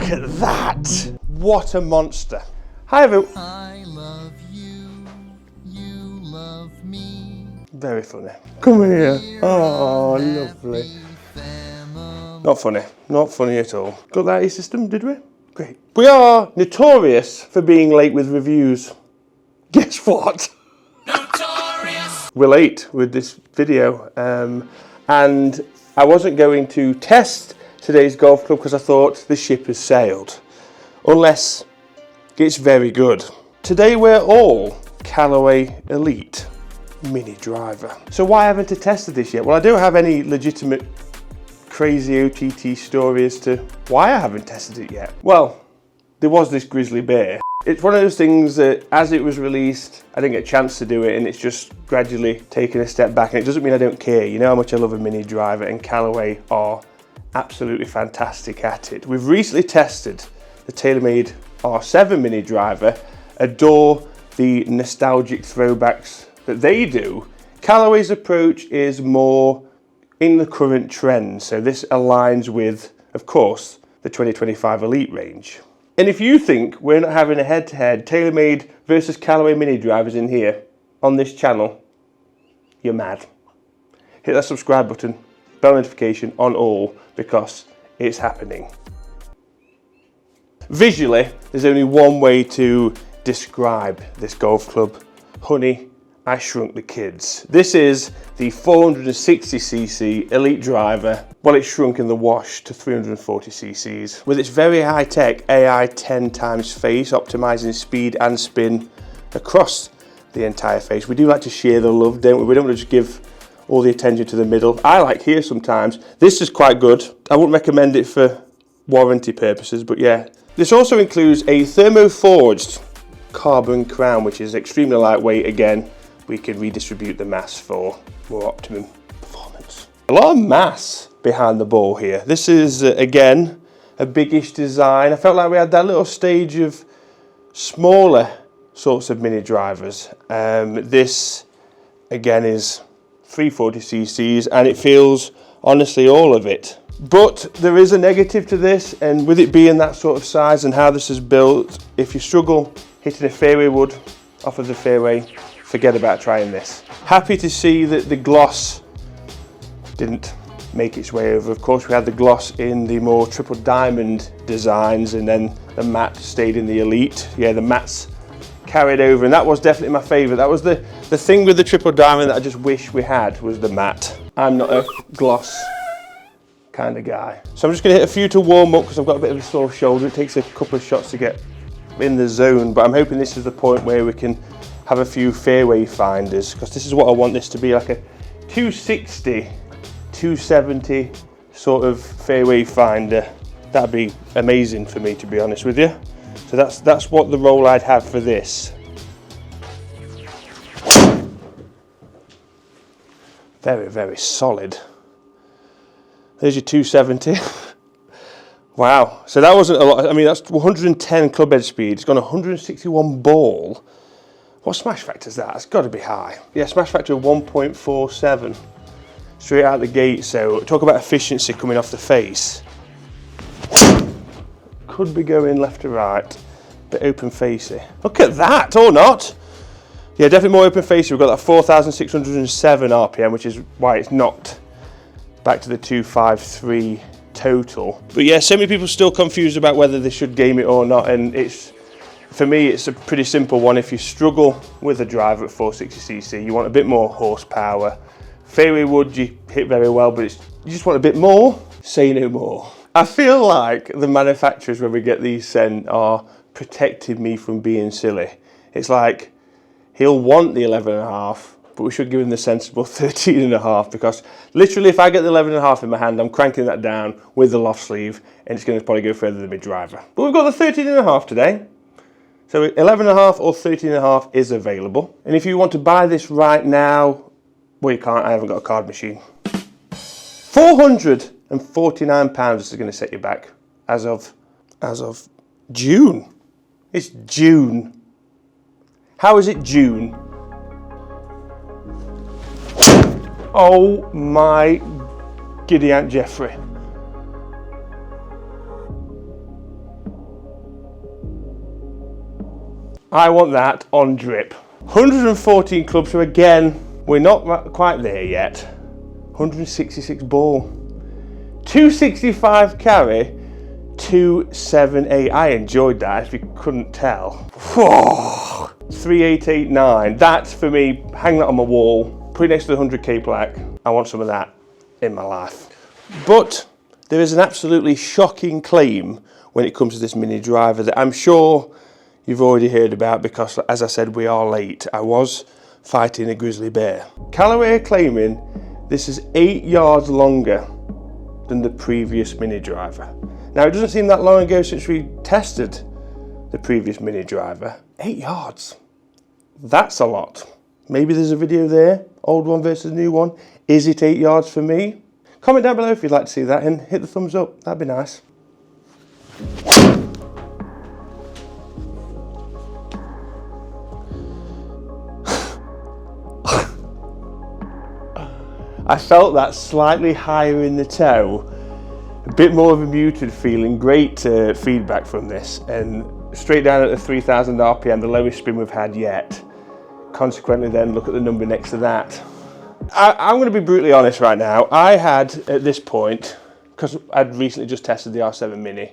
Look at that. What a monster. Hi everyone. I love you, you love me. Very funny. Come here. Oh, lovely. Not funny. Not funny at all. Got that out system, did we? Great. We are notorious for being late with reviews. Guess what? Notorious. We're late with this video. And I wasn't going to test today's golf club because I thought the ship has sailed. Unless it's very good. Today we're all Callaway ELYTE Mini Driver. So why haven't I tested this yet? Well, I don't have any legitimate crazy OTT story as to why I haven't tested it yet. Well, there was this grizzly bear. It's one of those things that as it was released, I didn't get a chance to do it, and it's just gradually taken a step back. And it doesn't mean I don't care. You know how much I love a mini driver, and Callaway are absolutely fantastic at it. We've recently tested the TaylorMade R7 mini driver. Adore the nostalgic throwbacks that they do. Callaway's approach is more in the current trend, so this aligns with, of course, the 2025 Elite range. And if you think we're not having a head-to-head TaylorMade versus Callaway mini drivers in here on this channel, you're mad. Hit that subscribe button, bell notification on all, because it's happening. Visually, there's only one way to describe this golf club. Honey, I shrunk the kids. This is the 460cc Elite driver. Well, it's shrunk in the wash to 340cc's. With its very high-tech AI 10 times face, optimizing speed and spin across the entire face. We do like to share the love, don't we? We don't want to just give all the attention to the middle. I like here sometimes. This is quite good. I wouldn't recommend it for warranty purposes, but yeah. This also includes a thermo-forged carbon crown, which is extremely lightweight. Again, we can redistribute the mass for more optimum performance. A lot of mass behind the ball here. This is, again, a biggish design. I felt like we had that little stage of smaller sorts of mini drivers. This, again, is 340cc's, and it feels, honestly, all of it. But there is a negative to this, and with it being that sort of size and how this is built, if you struggle hitting a fairway wood off of the fairway, forget about trying this. Happy to see that the gloss didn't make its way over. Of course, we had the gloss in the more triple diamond designs, and then the matte stayed in the Elite. Yeah, the mattes carried over, and that was definitely my favorite. That was the thing with the triple diamond that I just wish we had, was the matte. I'm not a gloss kind of guy. So I'm just gonna hit a few to warm up because I've got a bit of a sore shoulder. It takes a couple of shots to get in the zone, but I'm hoping this is the point where we can have a few fairway finders, because this is what I want this to be, like a 260, 270 sort of fairway finder. That'd be amazing for me, to be honest with you. So that's what the roll I'd have for this. Very, very solid. There's your 270. Wow, so that wasn't a lot. I mean, that's 110 club head speed. It's gone 161 ball. What smash factor is that? It's got to be high. Yeah, smash factor of 1.47 straight out the gate. So talk about efficiency coming off the face. Could be going left to right, but open facey. Look at that, or not. Yeah, definitely more open facey. We've got that 4,607 RPM, which is why it's knocked back to the 253 total. But yeah, so many people still confused about whether they should game it or not, and for me it's a pretty simple one. If you struggle with a driver at 460cc, you want a bit more horsepower. Fairway wood you hit very well, but you just want a bit more. Say no more. I feel like the manufacturers, when we get these sent, are protecting me from being silly. It's like, he'll want the 11.5, but we should give him the sensible 13.5, because literally if I get the 11.5 in my hand, I'm cranking that down with the loft sleeve, and it's going to probably go further than mid driver. But we've got the 13.5 today. So 11.5 or 13.5 is available. And if you want to buy this right now, well, you can't, I haven't got a card machine. £449 is going to set you back as of June. It's June. How is it June? Oh my giddy Aunt Jeffrey. I want that on drip. 114 clubs, so again, we're not quite there yet. 166 ball. 265 carry, 278. I enjoyed that, if you couldn't tell. 3889. That's for me, hang that on my wall, put it next to the 100k plaque. I want some of that in my life. But there is an absolutely shocking claim when it comes to this Mini Driver that I'm sure you've already heard about, because as I said, we are late. I was fighting a grizzly bear. Callaway are claiming this is 8 yards longer than the previous Mini Driver. Now, it doesn't seem that long ago since we tested the previous Mini Driver. 8 yards. That's a lot. Maybe there's a video there, old one versus new one. Is it 8 yards for me? Comment down below if you'd like to see that, and hit the thumbs up. That'd be nice. I felt that slightly higher in the toe, a bit more of a muted feeling. Great feedback from this, and straight down at the 3000 RPM, the lowest spin we've had yet. Consequently then, look at the number next to that. I'm going to be brutally honest right now. I had, at this point, because I'd recently just tested the R7 Mini,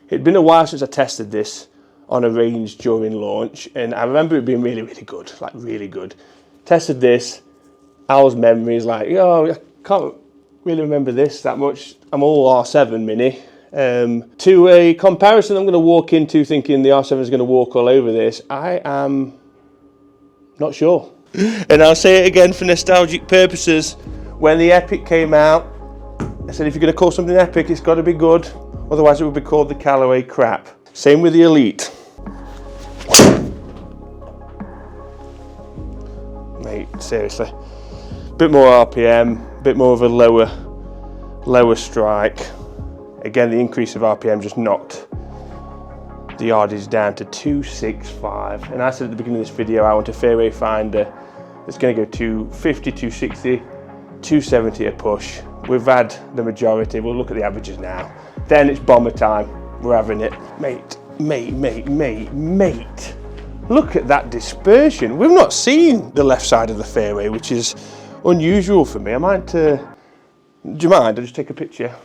it'd been a while since I tested this on a range during launch, and I remember it being really, really good, like really good. Tested this, Al's memories, like, oh, I can't really remember this that much. I'm all R7 Mini. To a comparison I'm going to walk into thinking the R7 is going to walk all over this, I am not sure. And I'll say it again for nostalgic purposes. When the Epic came out, I said if you're going to call something Epic, it's got to be good. Otherwise it would be called the Callaway crap. Same with the Elite. Mate, seriously. Bit more RPM, bit more of a lower strike. Again, the increase of RPM just knocked the yardage down to 265. And I said at the beginning of this video, I want a fairway finder that's going to go 250, 260, 270 a push. We've had the majority. We'll look at the averages now. Then it's bomber time. We're having it. Mate. Look at that dispersion. We've not seen the left side of the fairway, which is unusual for me. I might, do you mind? I'll just take a picture.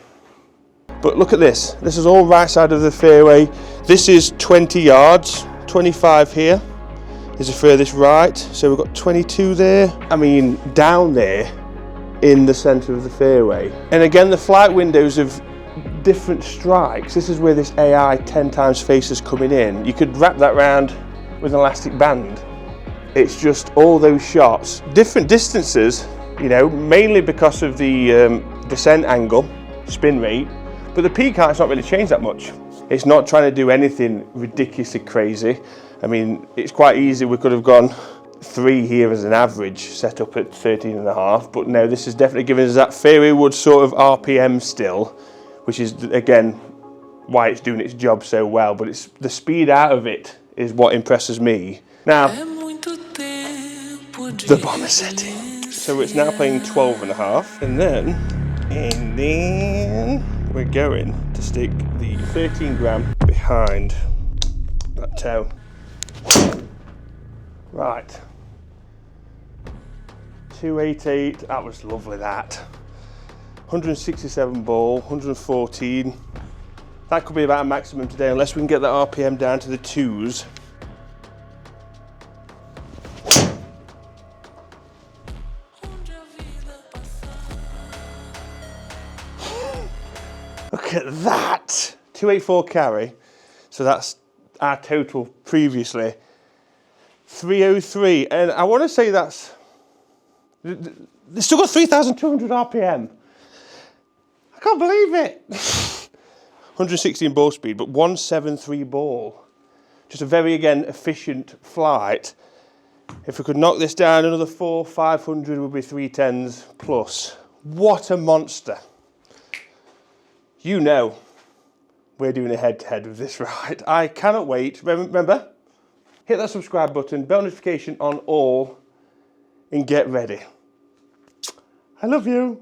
But look at this. This is all right side of the fairway. This is 20 yards, 25 here is the furthest right. So we've got 22 there. I mean, down there in the center of the fairway. And again, the flight windows of different strikes. This is where this AI 10 times face is coming in. You could wrap that round with an elastic band. It's just all those shots, different distances, you know, mainly because of the descent angle, spin rate, but the peak height's not really changed that much. It's not trying to do anything ridiculously crazy. I mean, it's quite easy. We could have gone 3 here as an average, set up at 13.5, but no, this is definitely giving us that fairway wood sort of RPM still, which is, again, why it's doing its job so well, but it's the speed out of it is what impresses me. Now, the bomber setting. So it's now playing 12.5, and then we're going to stick the 13 gram behind that toe. Right. 288, that was lovely that. 167 ball, 114. That could be about a maximum today, unless we can get that RPM down to the 2s. Look at that! 284 carry. So that's our total previously. 303, and I want to say that's, they still got 3,200 RPM. I can't believe it. 116 ball speed, but 173 ball. Just a very, again, efficient flight. If we could knock this down another 400-500 would be 310s plus. What a monster. You know we're doing a head-to-head with this ride. I cannot wait. Remember, hit that subscribe button, bell notification on all, and get ready. I love you.